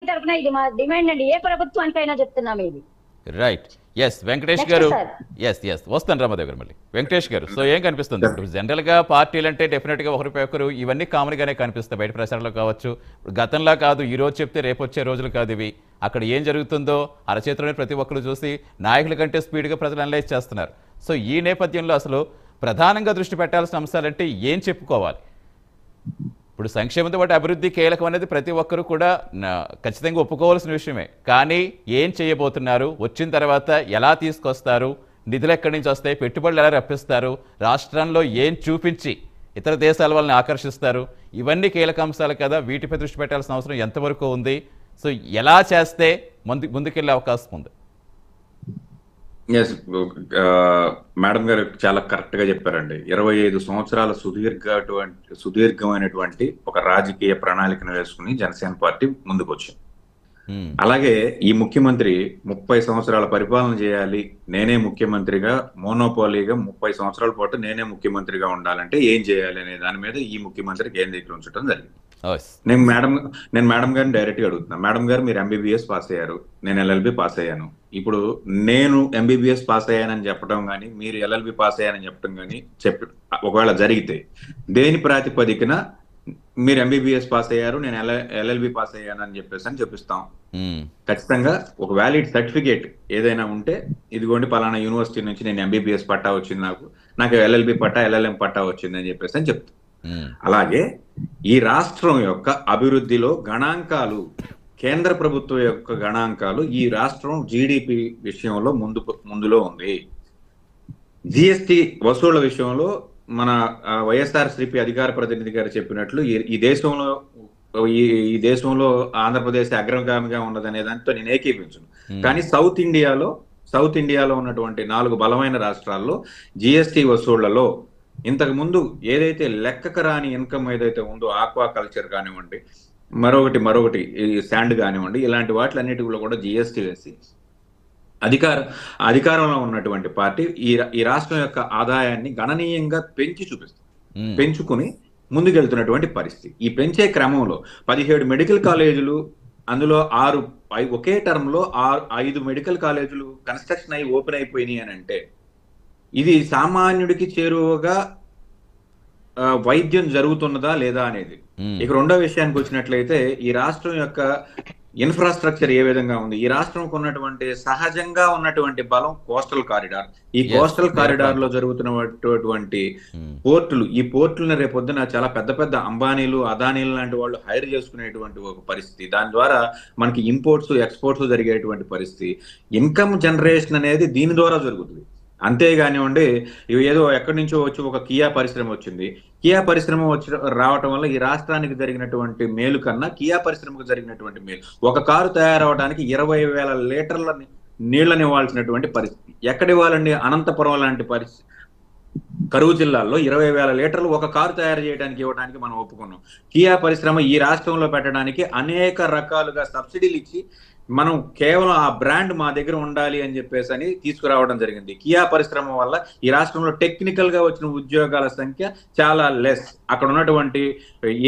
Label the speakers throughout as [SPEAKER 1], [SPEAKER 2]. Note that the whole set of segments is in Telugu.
[SPEAKER 1] తరఫున ఇది మా డిమాండ్ అండి, ఏ ప్రభుత్వానికైనా చెప్తున్నాం ఇది.
[SPEAKER 2] రైట్. ఎస్ వెంకటేష్ గారు. ఎస్ వస్తాను రామాదేవ్ గారు మళ్ళీ. వెంకటేష్ గారు, సో ఏం కనిపిస్తుంది ఇప్పుడు జనరల్గా పార్టీలు అంటే డెఫినెట్గా ఒకరిపై ఒకరు ఇవన్నీ కామన్గానే కనిపిస్తాయి బయట ప్రచారంలో కావచ్చు. ఇప్పుడు గతంలా కాదు, ఈ రోజు చెప్తే రేపు వచ్చే రోజులు కాదు ఇవి. అక్కడ ఏం జరుగుతుందో అరచేతిలోనే ప్రతి ఒక్కరు చూసి నాయకుల కంటే స్పీడ్గా ప్రజలు అనలైజ్ చేస్తున్నారు. సో ఈ నేపథ్యంలో అసలు ప్రధానంగా దృష్టి పెట్టాల్సిన అంశాలంటే ఏం చెప్పుకోవాలి? ఇప్పుడు సంక్షేమంతో పాటు అభివృద్ధి కీలకం అనేది ప్రతి ఒక్కరు కూడా ఖచ్చితంగా ఒప్పుకోవాల్సిన విషయమే. కానీ ఏం చేయబోతున్నారు, వచ్చిన తర్వాత ఎలా తీసుకొస్తారు, నిధులు ఎక్కడి నుంచి వస్తాయి, పెట్టుబడులు ఎలా రప్పిస్తారు, రాష్ట్రంలో ఏం చూపించి ఇతర దేశాల వాళ్ళని ఆకర్షిస్తారు, ఇవన్నీ కీలక అంశాలు కదా. వీటిపై దృష్టి పెట్టాల్సిన అవసరం ఎంతవరకు ఉంది? సో ఎలా చేస్తే ముందుకెళ్ళే అవకాశం ఉంది?
[SPEAKER 3] ఎస్, మేడం గారు చాలా కరెక్ట్ గా చెప్పారండి. 25 సంవత్సరాల సుదీర్ఘమైనటువంటి ఒక రాజకీయ ప్రణాళికను వేసుకుని జనసేన పార్టీ ముందుకు వచ్చింది. అలాగే ఈ ముఖ్యమంత్రి 30 సంవత్సరాల పరిపాలన చేయాలి, నేనే ముఖ్యమంత్రిగా మోనోపాలీగా 30 సంవత్సరాల పాటు నేనే ముఖ్యమంత్రిగా ఉండాలంటే ఏం చేయాలి అనే దాని మీద ఈ ముఖ్యమంత్రి కేంద్రీకరించడం జరిగింది. నేను మేడం గారిని డైరెక్ట్ గా అడుగుతున్నా. మేడం గారు, మీరు ఎంబీబీఎస్ పాస్ అయ్యారు, నేను ఎల్ఎల్బి పాస్ అయ్యాను. ఇప్పుడు నేను ఎంబీబీఎస్ పాస్ అయ్యానని చెప్పడం కానీ, మీరు ఎల్ఎల్బి పాస్ అయ్యానని చెప్పడం కానీ ఒకవేళ జరిగితే దేని ప్రాతిపదికన మీరు ఎంబీబీఎస్ పాస్ అయ్యారు, నేను ఎల్ఎల్బి పాస్ అయ్యాను అని చెప్పేసి చూపిస్తాం. ఖచ్చితంగా ఒక వ్యాలిడ్ సర్టిఫికేట్ ఏదైనా ఉంటే, ఇదిగోండి పలానా యూనివర్సిటీ నుంచి నేను ఎంబీబీఎస్ పట్టా వచ్చింది, నాకు ఎల్ఎల్బి పట్టా ఎల్ఎల్ఎం పట్టా వచ్చింది అని చెప్పేసి అని చెప్తాం. అలాగే ఈ రాష్ట్రం యొక్క అభివృద్ధిలో గణాంకాలు, కేంద్ర ప్రభుత్వం యొక్క గణాంకాలు ఈ రాష్ట్రం జీడిపి విషయంలో ముందులో ఉంది. జిఎస్టి వసూళ్ల విషయంలో మన వైఎస్ఆర్సీపీ అధికార ప్రతినిధి గారు చెప్పినట్లు ఈ దేశంలో ఆంధ్రప్రదేశ్ అగ్రగామిగా ఉన్నదనే దాంతో నేను ఏకీపించను. కానీ సౌత్ ఇండియాలో ఉన్నటువంటి 4 బలమైన రాష్ట్రాల్లో జిఎస్టి వసూళ్లలో ఇంతకు ముందు ఏదైతే లెక్కకు రాని ఇన్కమ్ ఏదైతే ఉందో, ఆక్వా కల్చర్ కానివ్వండి, మరొకటి శాండ్ కానివ్వండి, ఇలాంటి వాటిలన్నిటిలో కూడా జిఎస్టి వేసి అధికారంలో ఉన్నటువంటి పార్టీ ఈ రాష్ట్రం యొక్క ఆదాయాన్ని గణనీయంగా పెంచుకుని ముందుకెళ్తున్నటువంటి పరిస్థితి. ఈ పెంచే క్రమంలో 17 మెడికల్ కాలేజీలు, అందులో 6 ఒకే టర్మ్ లో 5 మెడికల్ కాలేజీలు కన్స్ట్రక్షన్ అయి ఓపెన్ అయిపోయినాయి అని అంటే, ఇది సామాన్యుడికి చేరువగా వైద్యం జరుగుతున్నదా లేదా అనేది. ఇక రెండో విషయానికి వచ్చినట్లయితే, ఈ రాష్ట్రం యొక్క ఇన్ఫ్రాస్ట్రక్చర్ ఏ విధంగా ఉంది, ఈ రాష్ట్రంకు ఉన్నటువంటి సహజంగా ఉన్నటువంటి బలం కోస్టల్ కారిడార్. ఈ కోస్టల్ కారిడార్ లో జరుగుతున్నటువంటి పోర్టులు, ఈ పోర్టులను రేపొద్దున చాలా పెద్ద అంబానీలు, అదానీలు లాంటి వాళ్ళు హైర్ చేసుకునేటువంటి ఒక పరిస్థితి. దాని ద్వారా మనకి ఇంపోర్ట్స్ ఎక్స్పోర్ట్స్ జరిగేటువంటి పరిస్థితి. ఇన్కమ్ జనరేషన్ అనేది దీని ద్వారా జరుగుతుంది. అంతేగానివ్వండి, ఇవి ఏదో ఎక్కడి నుంచో వచ్చి ఒక కియా పరిశ్రమ వచ్చింది, కియా పరిశ్రమ రావటం వల్ల ఈ రాష్ట్రానికి జరిగినటువంటి మేలు కన్నా కియా పరిశ్రమకు జరిగినటువంటి మేలు. ఒక కారు తయారవడానికి 20,000 లీటర్ల నీళ్లను ఇవ్వాల్సినటువంటి పరిస్థితి ఎక్కడ ఇవ్వాలండి? అనంతపురం లాంటి పరిస్థితి, కరువు జిల్లాల్లో 20,000 లీటర్లు ఒక కారు తయారు చేయడానికి ఇవ్వడానికి మనం ఒప్పుకున్నాం. కియా పరిశ్రమ ఈ రాష్ట్రంలో పెట్టడానికి అనేక రకాలుగా సబ్సిడీలు ఇచ్చి మనం కేవలం ఆ బ్రాండ్ మా దగ్గర ఉండాలి అని చెప్పేసి అని తీసుకురావడం జరిగింది. కియా పరిశ్రమ వల్ల ఈ రాష్ట్రంలో టెక్నికల్ గా వచ్చిన ఉద్యోగాల సంఖ్య చాలా లెస్. అక్కడ ఉన్నటువంటి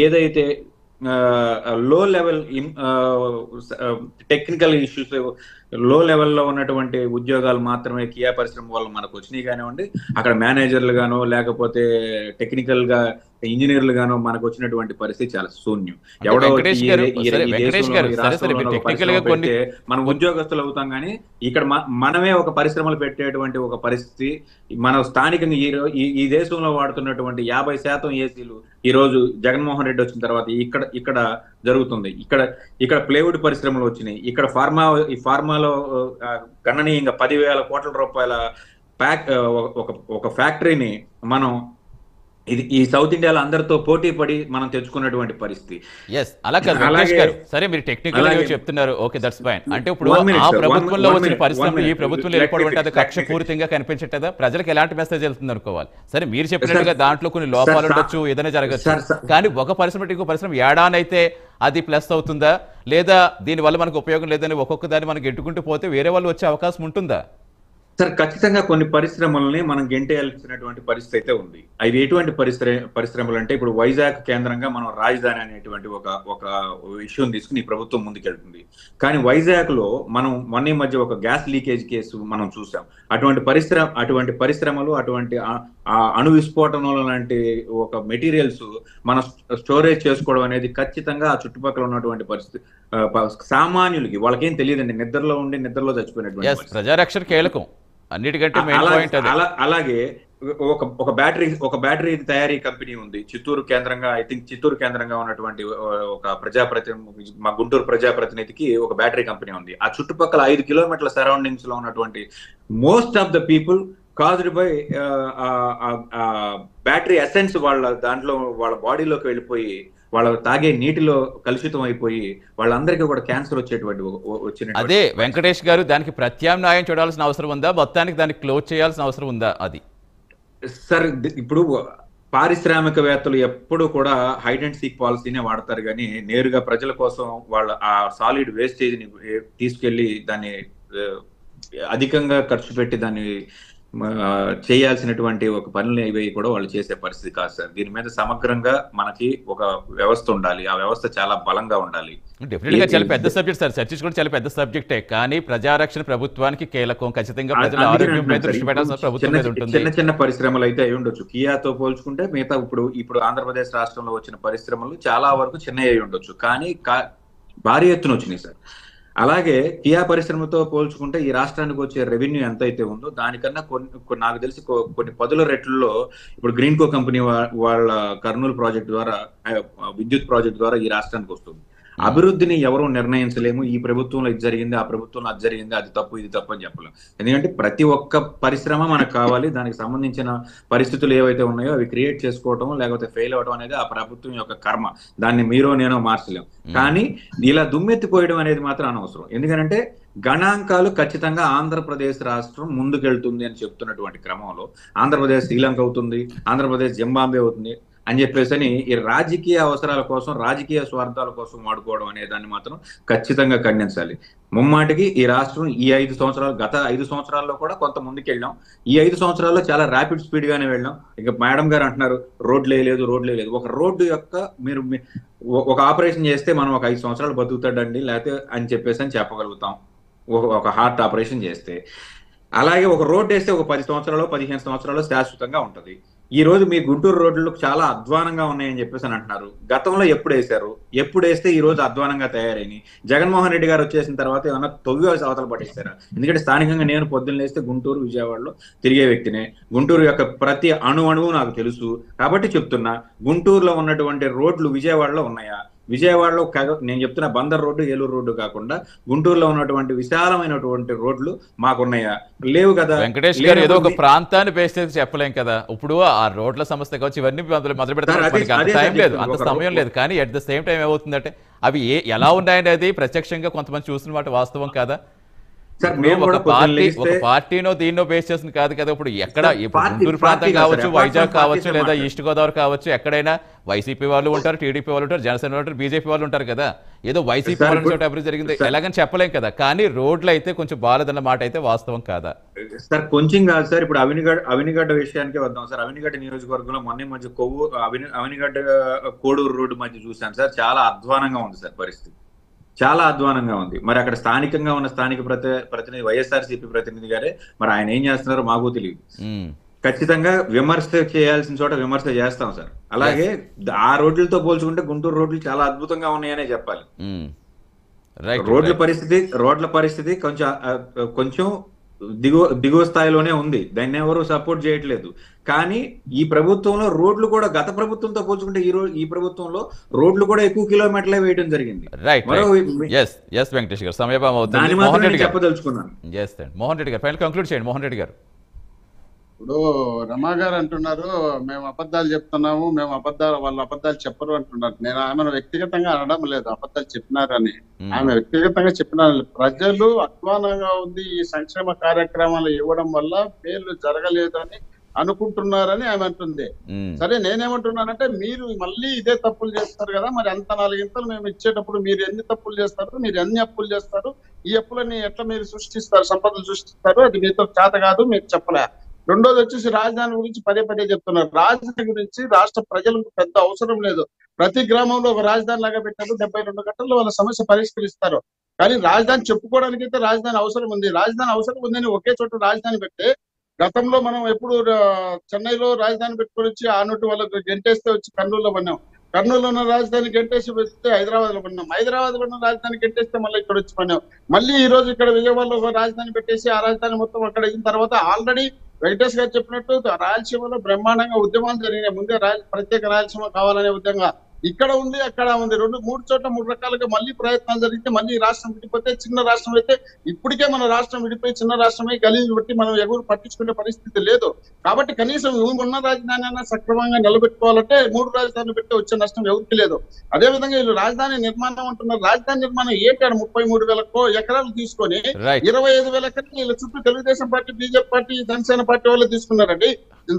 [SPEAKER 3] ఏదైతే లో లెవెల్ టెక్నికల్ ఇష్యూస్, లో లెవెల్లో ఉన్నటువంటి ఉద్యోగాలు మాత్రమే కియా పరిశ్రమ వల్ల మనకు వచ్చినాయి కానివ్వండి, అక్కడ మేనేజర్లు గానో లేకపోతే టెక్నికల్ గా ఇంజనీర్లు గానో మనకు వచ్చినటువంటి పరిస్థితి చాలా శూన్యం. ఎవడో మనం ఉద్యోగస్తులు అవుతాం కానీ ఇక్కడ మనమే ఒక పరిశ్రమలు పెట్టేటువంటి ఒక పరిస్థితి. మన స్థానికంగా ఈ దేశంలో వాడుతున్నటువంటి 50% ఏసీలు ఈ రోజు జగన్మోహన్ రెడ్డి వచ్చిన తర్వాత ఇక్కడ జరుగుతుంది. ఇక్కడ ప్లేవుడ్ పరిశ్రమలు వచ్చినాయి. ఇక్కడ ఫార్మాలో గణనీయంగా 10,000 కోట్ల రూపాయల ఒక ఫ్యాక్టరీని మనం ఈ సౌత్ ఇండియాలో అందరితో పోటీ పడి మనం తెచ్చుకున్నటువంటి పరిస్థితి.
[SPEAKER 2] అలా కాదు వెంకటేష్ గారు, సరే మీరు టెక్నికల్ గా చెప్తున్నారు, ఓకే దట్స్ ఫైన్. అంటే ఇప్పుడు ఆ ప్రభుత్వంలో వచ్చిన పరిశ్రమలు ఈ ప్రభుత్వంలో వెళ్ళిపోవడం అది కక్ష పూరితంగా కనిపించట్లేదా? ప్రజలకు ఎలాంటి మెసేజ్ వెళ్తుంది అనుకోవాలి? సరే మీరు చెప్పినట్టుగా దాంట్లో కొన్ని లోపాలు ఉండొచ్చు, ఏదైనా జరగచ్చు, కానీ ఒక పరిశ్రమ ఇంకో పరిశ్రమ ఏడానైతే అది ప్లస్ అవుతుందా, లేదా దీనివల్ల మనకు ఉపయోగం లేదని ఒక్కొక్క దాన్ని మనకి ఎట్టుకుంటూ పోతే వేరే వాళ్ళు వచ్చే అవకాశం ఉంటుందా?
[SPEAKER 3] సార్ ఖచ్చితంగా కొన్ని పరిశ్రమల్ని మనం గెంటేయాల్సినటువంటి పరిస్థితి అయితే ఉంది. అవి ఎటువంటి పరిశ్రమలు అంటే ఇప్పుడు వైజాగ్ కేంద్రంగా మనం రాజధాని అనేటువంటి ఒక ఇష్యూని తీసుకుని ఈ ప్రభుత్వం ముందుకెళ్తుంది. కానీ వైజాగ్ లో మనం మొన్న మధ్య ఒక గ్యాస్ లీకేజ్ కేసు మనం చూసాం. అటువంటి పరిశ్రమలు అటువంటి అణు విస్ఫోటనం లాంటి ఒక మెటీరియల్స్ మనం స్టోరేజ్ చేసుకోవడం అనేది ఖచ్చితంగా ఆ చుట్టుపక్కల ఉన్నటువంటి పరిస్థితి సామాన్యులకి వాళ్ళకేం తెలియదండి. నిద్రలో చచ్చిపోయినటువంటి
[SPEAKER 2] ప్రజారక్షణ కీలకం అన్నిటికంటే మెయిన్ పాయింట్ అది.
[SPEAKER 3] అలాగే ఒక బ్యాటరీ తయారీ కంపెనీ ఉంది చిత్తూరు కేంద్రంగా. ఐ థింక్ చిత్తూరు కేంద్రంగా ఉన్నటువంటి ఒక ప్రజాప్రతినిధి, మా గుంటూరు ప్రజాప్రతినిధికి ఒక బ్యాటరీ కంపెనీ ఉంది. ఆ చుట్టుపక్కల 5 కిలోమీటర్ల సరౌండింగ్స్ లో ఉన్నటువంటి most of the people caused by battery essence వాళ్ళ బాడీలోకి వెళ్ళిపోయి వాళ్ళ తాగే నీటిలో కలుషితం అయిపోయి వాళ్ళందరికీ కూడా క్యాన్సర్ వచ్చిన
[SPEAKER 2] అదే వెంకటేష్ గారు, దానికి ప్రత్యామ్నాయం చూడాల్సిన అవసరం ఉందా, మొత్తానికి దాన్ని క్లోజ్ చేయాల్సిన అవసరం ఉందా? అది
[SPEAKER 3] సార్ ఇప్పుడు పారిశ్రామికవేత్తలు ఎప్పుడు కూడా హైడ్ అండ్ సీక్ పాలసీనే వాడతారు, కానీ నేరుగా ప్రజల కోసం వాళ్ళ ఆ సాలిడ్ వేస్టేజ్ ని తీసుకెళ్లి దాన్ని అధికంగా ఖర్చు పెట్టి దాన్ని చేయాల్సినటువంటి ఒక పనులు ఇవి కూడా వాళ్ళు చేసే పరిస్థితి కాదు సార్. దీని మీద సమగ్రంగా మనకి ఒక వ్యవస్థ ఉండాలి. ఆ వ్యవస్థ చాలా బలంగా ఉండాలి.
[SPEAKER 2] డెఫినెట్ గా చాలా పెద్ద సబ్జెక్ట్ సార్, చర్చించి కూడా చాలా పెద్ద సబ్జెక్టే. కానీ ప్రజారక్షణ ప్రభుత్వానికి కీలకం. ఖచ్చితంగా ప్రజల ఆరోగ్యంపై దృష్టి పెట్టాల్సిన ప్రభుత్వం మీద ఉంటుంది.
[SPEAKER 3] చిన్న పరిశ్రమలు అయితే అయి ఉండొచ్చు. కియాతో పోల్చుకుంటే మిగతా ఇప్పుడు ఆంధ్రప్రదేశ్ రాష్ట్రంలో వచ్చిన పరిశ్రమలు చాలా వరకు చిన్న అయి ఉండొచ్చు, కానీ భారీ ఎత్తున వచ్చినాయి సార్. అలాగే కియా పరిశ్రమతో పోల్చుకుంటే ఈ రాష్ట్రానికి వచ్చే రెవెన్యూ ఎంత అయితే ఉందో దానికన్నా నాకు తెలిసి కొన్ని 10 రెట్లలో ఇప్పుడు గ్రీన్కో కంపెనీ వాళ్ళ కర్నూలు ప్రాజెక్ట్ ద్వారా, విద్యుత్ ప్రాజెక్ట్ ద్వారా ఈ రాష్ట్రానికి వస్తుంది. అభివృద్ధిని ఎవరూ నిర్ణయించలేము. ఈ ప్రభుత్వంలో ఇది జరిగింది, ఆ ప్రభుత్వంలో అది జరిగింది, అది తప్పు ఇది తప్పు అని చెప్పలేము. ఎందుకంటే ప్రతి ఒక్క పరిశ్రమ మనకు కావాలి. దానికి సంబంధించిన పరిస్థితులు ఏవైతే ఉన్నాయో అవి క్రియేట్ చేసుకోవటం లేకపోతే ఫెయిల్ అవడం అనేది ఆ ప్రభుత్వం యొక్క కర్మ. దాన్ని మీరో నేనో మార్చలేము. కానీ ఇలా దుమ్మెత్తిపోయడం అనేది మాత్రం అనవసరం. ఎందుకంటే గణాంకాలు ఖచ్చితంగా ఆంధ్రప్రదేశ్ రాష్ట్రం ముందుకెళ్తుంది అని చెప్తున్నటువంటి క్రమంలో ఆంధ్రప్రదేశ్ శ్రీలంక అవుతుంది, ఆంధ్రప్రదేశ్ జింబాబ్వే అవుతుంది అని చెప్పేసి ఈ రాజకీయ అవసరాల కోసం, రాజకీయ స్వార్థాల కోసం వాడుకోవడం అనే దాన్ని మాత్రం ఖచ్చితంగా ఖండించాలి. ముమ్మాటికి ఈ రాష్ట్రం గత 5 సంవత్సరాల్లో కూడా కొంత ముందుకు వెళ్ళాం. ఈ 5 సంవత్సరాల్లో చాలా ర్యాపిడ్ స్పీడ్ గానే వెళ్ళాం. ఇక మేడం గారు అంటున్నారు రోడ్లు వేయలేదు. ఒక రోడ్డు యొక్క మీరు ఒక ఆపరేషన్ చేస్తే మనం ఒక 5 సంవత్సరాలు బతుకుతాడండి లేకపోతే అని చెప్పేసి చెప్పగలుగుతాం ఒక హార్ట్ ఆపరేషన్ చేస్తే. అలాగే ఒక రోడ్డు వేస్తే ఒక 10 సంవత్సరాలు 15 సంవత్సరాలు శాశ్వతంగా ఉంటది. ఈ రోజు మీ గుంటూరు రోడ్లు చాలా అధ్వానంగా ఉన్నాయని చెప్పేసి అని అంటున్నారు. గతంలో ఎప్పుడు వేస్తే ఈ రోజు అధ్వానంగా తయారైంది. జగన్మోహన్ రెడ్డి గారు వచ్చేసిన తర్వాత ఏమన్నా తొవ్వి అవతల పట్టేస్తారా? ఎందుకంటే స్థానికంగా నేను పొద్దున్న లేస్తే గుంటూరు, విజయవాడలో తిరిగే వ్యక్తినే. గుంటూరు యొక్క ప్రతి అణువు నాకు తెలుసు కాబట్టి చెప్తున్నా. గుంటూరులో ఉన్నటువంటి రోడ్లు విజయవాడలో ఉన్నాయా? విజయవాడలో నేను చెప్తున్న బందర్ రోడ్డు, ఏలూరు రోడ్డు కాకుండా గుంటూరులో ఉన్నటువంటి విశాలమైనటువంటి రోడ్లు మాకున్నాయా? లేవు కదా.
[SPEAKER 2] వెంకటేష్ గారు ఏదో ఒక ప్రాంతాన్ని బేస్ చేసి చెప్పలేం కదా. ఇప్పుడు ఆ రోడ్ల సమస్య కావచ్చు, ఇవన్నీ మొదలు పెడతారు. టైం లేదు, అంత సమయం లేదు. కానీ అట్ ద సేమ్ టైం ఏమవుతుందంటే అవి ఎలా ఉన్నాయనేది ప్రత్యక్షంగా కొంతమంది చూసిన మాట వాస్తవం కదా. ఒక పార్టీనో దీన్నో బేస్ చేసింది కాదు కదా. ఇప్పుడు గుంటూరు ప్రాంతం కావచ్చు, వైజాగ్ కావచ్చు, లేదా ఈస్ట్ గోదావరి కావచ్చు, ఎక్కడైనా వైసీపీ వాళ్ళు ఉంటారు, టీడీపీ వాళ్ళు ఉంటారు, జనసేన వాళ్ళు ఉంటారు, బీజేపీ వాళ్ళు ఉంటారు కదా. ఏదో వైసీపీ వాళ్ళ చోట అభివృద్ధి జరిగింది ఎలాగని చెప్పలేం కదా. కానీ రోడ్లు అయితే కొంచెం బాలేదన్న మాట అయితే వాస్తవం కాదా
[SPEAKER 3] సార్? కొంచెం కాదు సార్. ఇప్పుడు అవినిగడ్డ విషయానికి వద్దాం సార్. అవినిగడ్డ నియోజకవర్గంలో మొన్న మధ్య అవినిగడ్డ కోడూరు రోడ్డు మధ్య చూశాను సార్. చాలా అధ్వానంగా ఉంది సార్ పరిస్థితి, చాలా అధ్వానంగా ఉంది. మరి అక్కడ స్థానికంగా ఉన్న స్థానిక ప్రతినిధి వైఎస్ఆర్సీపీ ప్రతినిధి గారే మరి ఆయన ఏం చేస్తున్నారో మాకు తెలియదు. ఖచ్చితంగా విమర్శ చేయాల్సిన చోట విమర్శ చేస్తాం సార్. అలాగే ఆ రోడ్లతో పోల్చుకుంటే గుంటూరు రోడ్లు చాలా అద్భుతంగా ఉన్నాయనే చెప్పాలి. రోడ్ల పరిస్థితి కొంచెం దిగువ స్థాయిలోనే ఉంది. దాన్ని ఎవరు సపోర్ట్ చేయట్లేదు. కానీ ఈ ప్రభుత్వంలో రోడ్లు కూడా గత ప్రభుత్వంతో పోల్చుకుంటే ఈ ప్రభుత్వంలో రోడ్లు కూడా ఎక్కువ కిలోమీటర్లే వేయడం జరిగింది.
[SPEAKER 2] వెంకటేష్ గారు సమయభావం అవుతుంది.
[SPEAKER 3] చెప్పదలుచుకున్నాను.
[SPEAKER 2] మోహన్ రెడ్డి గారు ఫైనల్ కంక్లూడ్ చేయండి. మోహన్ రెడ్డి గారు,
[SPEAKER 4] ఇప్పుడు రమా గారు అంటున్నారు మేము అబద్ధాలు చెప్తున్నాము, వాళ్ళు అబద్ధాలు చెప్పరు అంటున్నారు. నేను ఆమెను వ్యక్తిగతంగా అనడం లేదు, అబద్ధాలు చెప్పినారని. ఆమె వ్యక్తిగతంగా చెప్పినారు. ప్రజలు అధ్వానంగా ఉంది, ఈ సంక్షేమ కార్యక్రమాలు ఇవ్వడం వల్ల మేలు జరగలేదు అని అనుకుంటున్నారని ఆమె అంటుంది. సరే, నేనేమంటున్నానంటే మీరు మళ్ళీ ఇదే తప్పులు చేస్తారు కదా, మరి అంత 4 ఇంతలు మేము ఇచ్చేటప్పుడు మీరు ఎన్ని తప్పులు చేస్తారు, మీరు ఎన్ని అప్పులు చేస్తారు, ఈ అప్పులని ఎట్లా మీరు సృష్టిస్తారు, సంపదలు సృష్టిస్తారు, అది మీతో చేత కాదు, మీరు చెప్పలే. రెండోది వచ్చేసి రాజధాని గురించి పదే పదే చెప్తున్నారు. రాజధాని గురించి రాష్ట్ర ప్రజలకు పెద్ద అవసరం లేదు. ప్రతి గ్రామంలో ఒక రాజధాని లాగా పెట్టారు, 72 గంటల్లో వాళ్ళ సమస్య పరిష్కరిస్తారు. కానీ రాజధాని చెప్పుకోవడానికి అయితే రాజధాని అవసరం ఉంది. రాజధాని అవసరం ఉందని ఒకే చోట రాజధాని పెడితే, గతంలో మనం ఎప్పుడు చెన్నైలో రాజధాని పెట్టుకొని వచ్చి ఆ నోటి వాళ్ళకి గెంటేస్తే వచ్చి కర్నూలులో పడినాం. కర్నూలులో ఉన్న రాజధాని గెంటేసి వస్తే హైదరాబాద్ లో పడినాం. హైదరాబాద్ లో ఉన్న రాజధాని గెంటేస్తే మళ్ళీ ఇక్కడ వచ్చి పడినాం. మళ్ళీ ఈ రోజు ఇక్కడ విజయవాడలో ఒక రాజధాని పెట్టేసి ఆ రాజధాని మొత్తం అక్కడ అయిన తర్వాత ఆల్రెడీ వెంకటేష్ గారు చెప్పినట్టు రాయలసీమలో బ్రహ్మాండంగా ఉద్యమాలు జరిగినాయి. ముందే ప్రత్యేక రాయలసీమ కావాలనే ఉద్యమంగా ఇక్కడ ఉంది, అక్కడ ఉంది. 3 చోట్ల 3 రకాలుగా మళ్ళీ ప్రయత్నాలు జరిగితే మళ్ళీ రాష్ట్రం విడిపోతే, చిన్న రాష్ట్రం అయితే ఇప్పటికే మన రాష్ట్రం విడిపోయి చిన్న రాష్ట్రమై గలీజు బట్టి మనం ఎవరు పట్టించుకునే పరిస్థితి లేదు. కాబట్టి కనీసం ఉన్న రాజధాని అయినా సక్రమంగా నిలబెట్టుకోవాలంటే 3 రాజధానులు పెట్టి వచ్చే నష్టం ఎవరికి లేదు. అదే విధంగా వీళ్ళు రాజధాని నిర్మాణం అంటున్నారు. రాజధాని నిర్మాణం ఏంటాడు 33,000 ఎకరాలు తీసుకొని 25,000 ఎకరాలు వీళ్ళ చుట్టూ Telugu Desam party, BJP party, Janasena party వాళ్ళు తీసుకున్నారండి.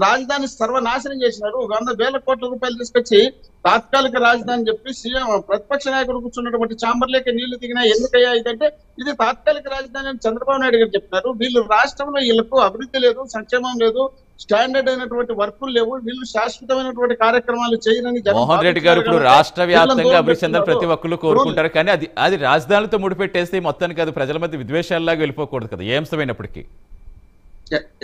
[SPEAKER 4] రాజధాని సర్వనాశనం చేసినారు. 100,000 కోట్ల రూపాయలు తీసుకొచ్చి తాత్కాలిక రాజధాని చెప్పి సీఎం ప్రతిపక్ష నాయకుడు కూర్చున్నటువంటి చాంబర్లేక నీళ్లు దిగినా ఎందుకయ్యా ఇదంటే ఇది తాత్కాలిక రాజధాని అని చంద్రబాబు నాయుడు గారు చెప్తున్నారు. వీళ్ళు రాష్ట్రంలో వీళ్ళకు అభివృద్ధి లేదు, సంక్షేమం లేదు, స్టాండర్డ్ అయినటువంటి వర్కులు లేవు, వీళ్ళు శాశ్వతమైనటువంటి కార్యక్రమాలు చేయరని
[SPEAKER 2] మోహన్ రెడ్డి గారు ఇప్పుడు రాష్ట్ర వ్యాప్తంగా అభివృద్ధి చెందాలని ప్రతి ఒక్కరు కోరుకుంటారు. కానీ అది రాజధానితో ముడిపెట్టేస్తే మొత్తానికి అది ప్రజల మధ్య విద్వేషాల్లాగా వెళ్ళిపోకూడదు కదా ఏ అంశమైనప్పటికీ.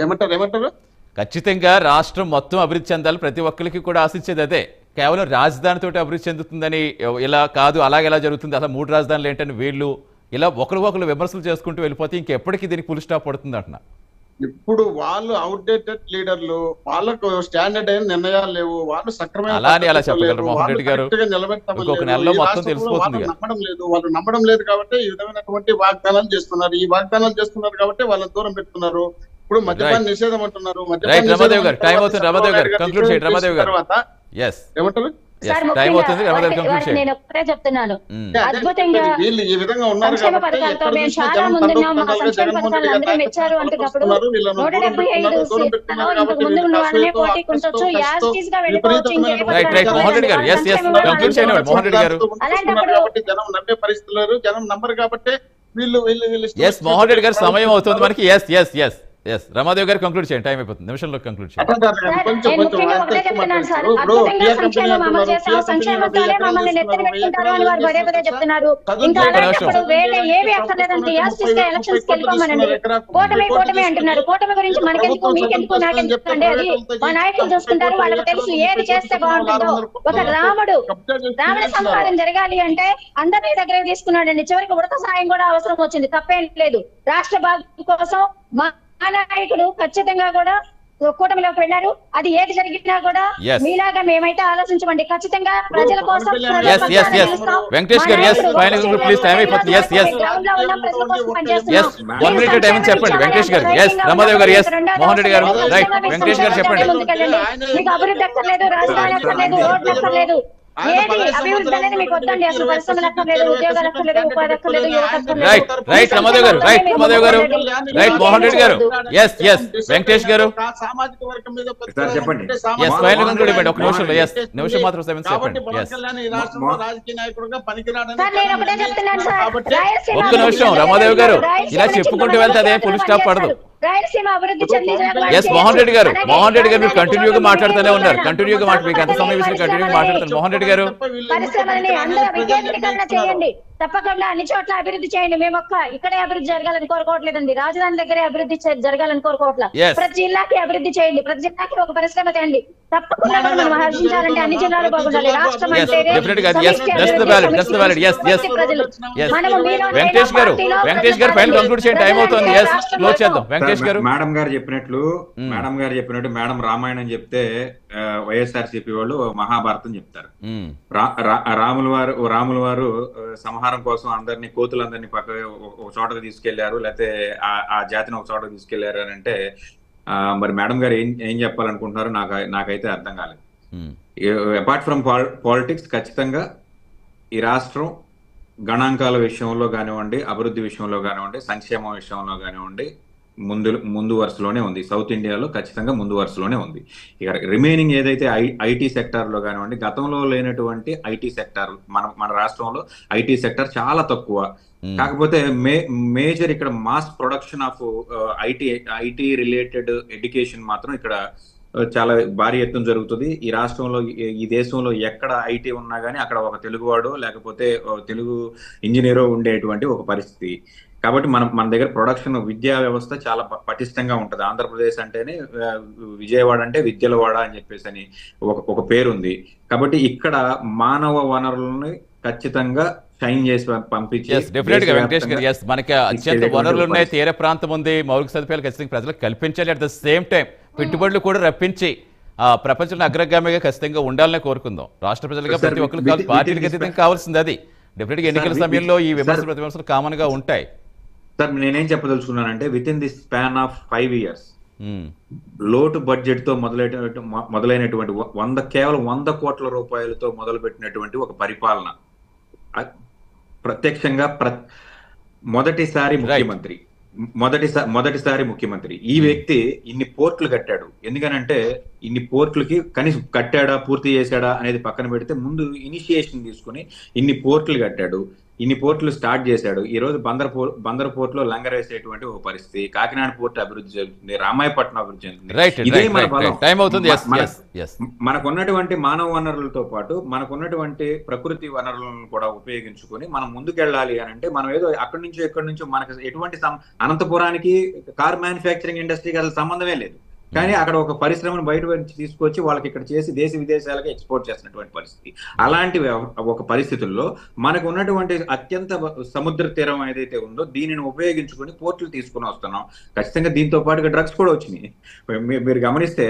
[SPEAKER 4] ఏమంటారు
[SPEAKER 2] ఖచ్చితంగా రాష్ట్రం మొత్తం అభివృద్ధి చెందాలి, ప్రతి ఒక్కరికి కూడా ఆశించేది అదే. కేవలం రాజధానితో అభివృద్ధి చెందుతుందని ఇలా కాదు, అలాగే ఎలా జరుగుతుంది, అసలు 3 రాజధానులు ఏంటని వీళ్ళు ఇలా ఒకరు విమర్శలు చేసుకుంటూ వెళ్ళిపోతే ఇంకెప్పటికీ దీనికి ఫుల్ స్టాప్ పడుతుంది అంటున్నా.
[SPEAKER 4] ఇప్పుడు వాళ్ళు అవుట్డేటెడ్ లీడర్లు, వాళ్ళకు స్టాండర్డ్ అయిన నిర్ణయాలు లేవు, వాళ్ళు సక్రమైన
[SPEAKER 2] అలా చెప్పగలరు మోహన్ రెడ్డి గారు. ఇంకొక నెలలో మొత్తం తెలిసిపోతుంది.
[SPEAKER 4] వాళ్ళు నమ్మడం లేదు కాబట్టి ఈ విధమైనటువంటి వాగ్దానాలు చేస్తున్నారు. ఈ వాగ్దానాలు చేస్తున్నారు కాబట్టి వాళ్ళని దూరం పెడుతున్నారు. ఇప్పుడు మద్యపాన నిషేధం అంటున్నారు.
[SPEAKER 2] రమాదేవ్ గారు టైం అవుతుంది. రమాదేవ్ గారు కంక్లూడ్ చేయండి. రమాదేవ్ గారు ఏమంటారు?
[SPEAKER 1] నేను ఒక్కటే చెప్తున్నాను, అద్భుతంగా సంక్షేమ పథకాలతో మేము చాలా ముందున్నాం, మా సంక్షేమ పథకాలు అందరూ మెచ్చారు అంటున్నప్పుడు 175 సీట్లలో ఇంతకు ముందు ఉన్న వాళ్ళనే పోటీ కొంచొచ్చు యాస్టీస్ గా వెళ్ళిపోవచ్చు.
[SPEAKER 4] అలాంటప్పుడు జనం నమ్మే పరిస్థితులు, జనం నమ్మరు కాబట్టి వీళ్ళు
[SPEAKER 2] మోహన్ రెడ్డి గారు సమయం అవుతుంది మనకి. రమాదేవ్ గారు కంక్లూడ్ చేయండి, టైం అయిపోతుంది, నిమిషంలో కంక్లూడ్ చేయండి.
[SPEAKER 1] కూటమి అంటున్నారు. కూటమి గురించి మనకెందుకు, మీకెందుకు, నాకెందుకు అంటే అది మా నాయకులు చూసుకుంటారు, వాళ్ళకి తెలుసు ఏది చేస్తే బాగుంటుందో. ఒక రాముడు సంహారం జరగాలి అంటే అందరినీ దగ్గర తీసుకున్నాడండి. చివరికి ఉడత సాయం కూడా అవసరం వచ్చింది, తప్పేం లేదు. రాష్ట్ర బాగు కోసం మా నాయకుడు ఖచ్చితంగా కూడా కూటమిలోకి వెళ్ళారు. అది ఏది జరిగినా కూడా మీలాగా మేమైతే ఆలోచించమండి. ఖచ్చితంగా ప్రజల కోసం
[SPEAKER 2] వెంకటేష్ గారు చెప్పండి. వెంకటేష్ గారు రమాదేవ్ గారు మోహన్ రెడ్డి గారు వెంకటేష్ గారు చెప్పండి.
[SPEAKER 1] మీకు అభివృద్ధి అక్కర్లేదు, రాజధాని అక్కర్లేదు, రోడ్లు అక్కర్లేదు, ఏది అభివృద్ధి అనేది మీకు వద్దండి. అసలు పరిశ్రమలు అక్కర్లేదు, ఉద్యోగాలు అక్కర్లేదు, ఉపాధి అక్కర్లేదు, యువత అక్కర్లేదు.
[SPEAKER 2] రైట్ రమాదేవ్ గారు, రమాదేవ్ గారు, రైట్ మోహన్ రెడ్డి గారు, వెంకటేష్ గారు
[SPEAKER 4] సామాజిక వర్గం మీద
[SPEAKER 3] చెప్పండి.
[SPEAKER 2] ఒక నిమిషం మాత్రం
[SPEAKER 4] రాజకీయ నాయకుడుగా పనికిరాడని
[SPEAKER 1] నేను ఒకటే చెప్తున్నాను సార్,
[SPEAKER 2] ఒక్క నిమిషం రమాదేవ్ గారు, ఇలా చెప్పుకుంటూ వెళ్తే అదే ఫుల్ స్టాప్ పడదు.
[SPEAKER 1] రాయలసీమ అభివృద్ధి చెంది
[SPEAKER 2] మోహన్ రెడ్డి గారు మీరు కంటిన్యూగా మాట్లాడుతూనే ఉన్నారు. కంటిన్యూగా మీకు ఎంత సమయం ఇచ్చిన కంటిన్యూగా మాట్లాడుతున్నారు. మోహన్ రెడ్డి గారు
[SPEAKER 1] పరిశ్రమలని అందరూ వికేంద్రీకరణ చేయండి, తప్పకుండా అన్ని చోట్ల అభివృద్ధి చేయండి. మేము ఇక్కడే అభివృద్ధి జరగాలని కోరుకోవట్లేదండి, రాజధాని దగ్గరే అభివృద్ధి జరగాలని కోరుకోవట్లా. ప్రతి జిల్లాకి అభివృద్ధి చేయండి, ప్రతి జిల్లాకి ఒక పరిశ్రమ తేండి. తప్పకుండా మనం హర్షించాలంటే అన్ని జిల్లాలు బాగుండాలి. రాష్ట్రం అంటే
[SPEAKER 2] వెంకటేష్ గారు ఫైనల్ కంక్లూడ్ చేయండి, టైం అవుతుంది. క్లోజ్ చేద్దాం. వెంకటేష్ గారు
[SPEAKER 3] మేడం గారు చెప్పినట్లు మేడం రామాయణం చెప్తే వైఎస్ఆర్సీపీ వాళ్ళు మహాభారతం చెప్తారు. రాముల వారు సంహారం కోసం అందరినీ, కోతులందరినీ ఒక చోటకు తీసుకెళ్లారు, లేకపోతే ఆ జాతిని ఒక చోటకు తీసుకెళ్లారు అని అంటే మరి మేడం గారు ఏం చెప్పాలనుకుంటున్నారో నాకైతే అర్థం కాలేదు. అపార్ట్ ఫ్రమ్ పాలిటిక్స్ ఖచ్చితంగా ఈ రాష్ట్రం గణాంకాల విషయంలో కానివ్వండి, అభివృద్ధి విషయంలో కానివ్వండి, సంక్షేమం విషయంలో కానివ్వండి ముందు వరుసలోనే ఉంది. సౌత్ ఇండియాలో ఖచ్చితంగా ముందు వరుసలోనే ఉంది. ఇక రిమైనింగ్ ఏదైతే ఐటీ సెక్టార్లో కానివ్వండి, గతంలో లేనటువంటి ఐటీ సెక్టార్ మన రాష్ట్రంలో ఐటీ సెక్టార్ చాలా తక్కువ. కాకపోతే మేజర్ ఇక్కడ mass production of IT related education మాత్రం ఇక్కడ చాలా భారీ ఎత్తున జరుగుతుంది. ఈ రాష్ట్రంలో ఈ దేశంలో ఎక్కడ ఐటీ ఉన్నా కానీ అక్కడ ఒక తెలుగువాడో లేకపోతే తెలుగు ఇంజనీరో ఉండేటువంటి ఒక పరిస్థితి. కాబట్టి మన దగ్గర ప్రొడక్షన్ విద్యా వ్యవస్థ చాలా పటిష్టంగా ఉంటుంది. ఆంధ్రప్రదేశ్ అంటేనే విజయవాడ అంటే విద్యలవాడ అని చెప్పేసి అని ఒక పేరుంది. కాబట్టి ఇక్కడ మానవ వనరులని ఖచ్చితంగా షైన్ చేసి పంపించి
[SPEAKER 2] మనకి అత్యంత వనరులు ఉన్నాయి, తీర ప్రాంతం ఉంది, మౌలిక సదుపాయాలు ఖచ్చితంగా ప్రజలకు కల్పించాలి. అట్ ద సేమ్ టైం పెట్టుబడులు కూడా రప్పించి ప్రపంచంలో అగ్రగామిగా ఖచ్చితంగా ఉండాలని కోరుకుందాం. రాష్ట్ర ప్రజలుగా ప్రతి ఒక్కరు కావాలి, పార్టీలకు ఖచ్చితంగా కావాల్సింది అది. డెఫినెట్ గా ఎన్నికల సమయంలో ఈ విమర్శలు ప్రతివిమర్శలు కామన్ గా ఉంటాయి.
[SPEAKER 3] సార్ నేనేం చెప్పదలుచుకున్నానంటే within the span of 5 years లోటు బడ్జెట్ తో మొదలైనటువంటి కేవలం 100 కోట్ల రూపాయలతో మొదలుపెట్టినటువంటి ఒక పరిపాలన, ప్రత్యక్షంగా మొదటిసారి ముఖ్యమంత్రి ఈ వ్యక్తి ఇన్ని పోర్టులు కట్టాడు. ఎందుకనంటే ఇన్ని పోర్టులకి కనీసం కట్టాడా పూర్తి చేశాడా అనేది పక్కన పెడితే ముందు ఇనిషియేషన్ తీసుకుని ఇన్ని పోర్టులు కట్టాడు, ఇన్ని పోర్టులు స్టార్ట్ చేశాడు. ఈ రోజు బందర్ పోర్ట్ లో లంగర్ వేసేటువంటి ఒక పరిస్థితి, కాకినాడ పోర్ట్ అభివృద్ధి జరుగుతుంది, రామాయపట్నం అభివృద్ధి చెందుతుంది. ఇదే మన బలం. మనకున్నటువంటి మానవ వనరులతో పాటు మనకున్నటువంటి ప్రకృతి వనరులను కూడా ఉపయోగించుకొని మనం ముందుకెళ్ళాలి అని అంటే మనం ఏదో అక్కడి నుంచో ఎక్కడి నుంచో మనకు ఎటువంటి అనంతపురానికి కార్ మ్యానుఫ్యాక్చరింగ్ ఇండస్ట్రీకి అసలు సంబంధమే లేదు. కానీ అక్కడ ఒక పరిశ్రమను బయట నుంచి తీసుకొచ్చి వాళ్ళకి ఇక్కడ చేసి దేశ విదేశాలకు ఎక్స్పోర్ట్ చేసినటువంటి పరిస్థితి. అలాంటి ఒక పరిస్థితుల్లో మనకు ఉన్నటువంటి అత్యంత సముద్ర తీరం ఏదైతే ఉందో దీనిని ఉపయోగించుకొని పోర్టులు తీసుకుని వస్తున్నాం. ఖచ్చితంగా దీంతో పాటుగా డ్రగ్స్ కూడా వచ్చినాయి. మీరు గమనిస్తే